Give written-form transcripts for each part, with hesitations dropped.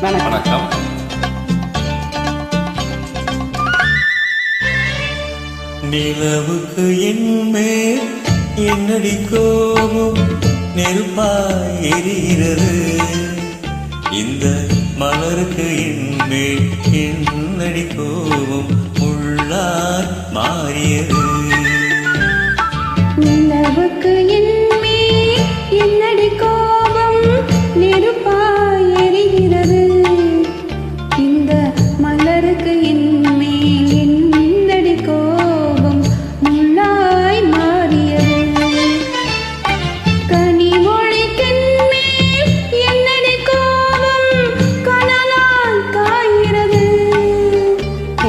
வணக்கம். நிலவுக்கு என்மேல் என்னடி கோபம் நெருப்பாய் எரிகிறது, இந்த மலருக்கு என்மேல் என்னடி கோபம் முள்ளாய் மாறியது. நிலவுக்கு என்மேல் என்னடி கோபம் நெருப்பாய் எரிகிறது, இந்த மலருக்கு என்மேல் என்னடி கோபம் முள்ளாய் மாறியது. கனிமொழிக்கென்மேல் என்னடி கோபம் கனலாய் காய்கிறது,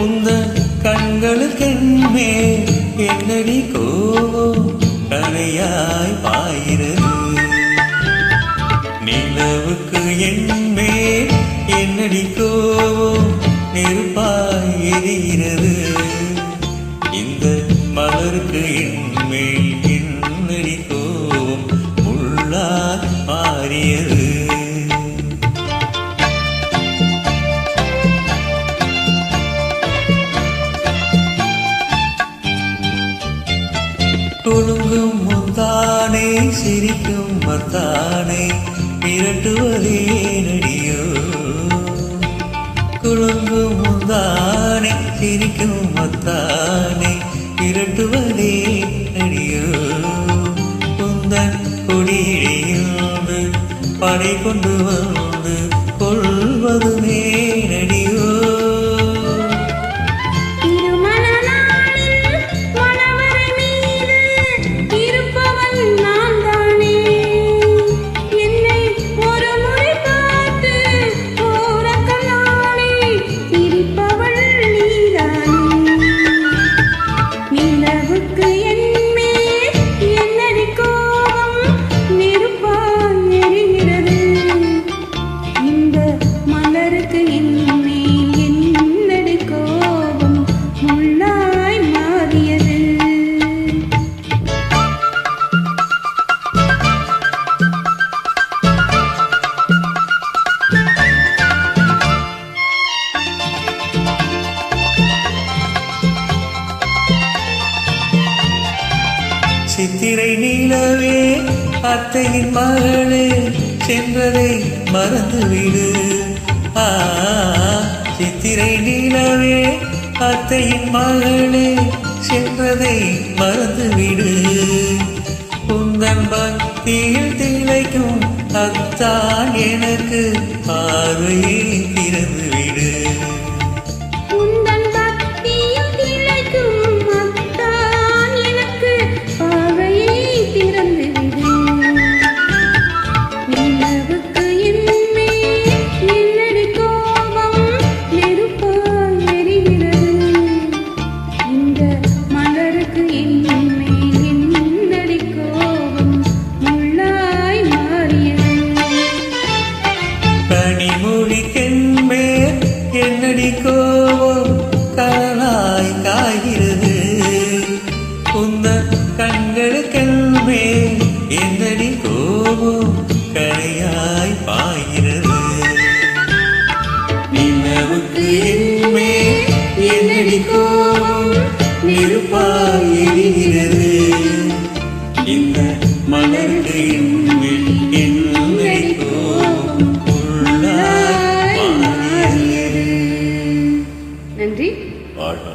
உந்தன் கண்களுக்கென்மேல் என்னடி கோபம் கரையாய் பாய்கிறது. நிலவுக்கு என்மேல் என்னடி கோபம் நெருப்பாய் எரிகிறது, இந்த மலருக்கு என்மேல் என்னடி கோபம் முள்ளாய் மாறியது. குலுங்கும் முந்தானே சிரிக்கும் மத்தானே மிரட்டுவதே நடியோ, குலுங்கும் முந்தானே சிரிக்கும் மத்தானே மிரட்டுவதே நடியோ, குந்தன் கொடியிடையோடு படை கொண்டு வந்து கொள்வதுமே நடியோ. சித்திரை நிலவே அத்தையின் மகளே சென்றதை மறந்துவிடு, சித்திரை நிலவே அத்தையின் மகளே சென்றதை மறந்துவிடு, உந்தன் பக்தியில் திளைக்கும் அத்தான் எனக்கு பார்வையை திறந்துவிடு. கனிமொழிக்கென்மேல் என்னடி கோபம் கனலாய் காய்கிறது, உந்தன் கண்களுக்கென்மேல் என்னடி கோபம் கரையாய் பாய்கிறது. நிலவுக்கு என்மேல் என்னடி கோபம் நெருப்பாய் எரிகிறது, இந்த மலருக்கு என்மேல் என்னடி கோபம் நன்றி. வாழ்க.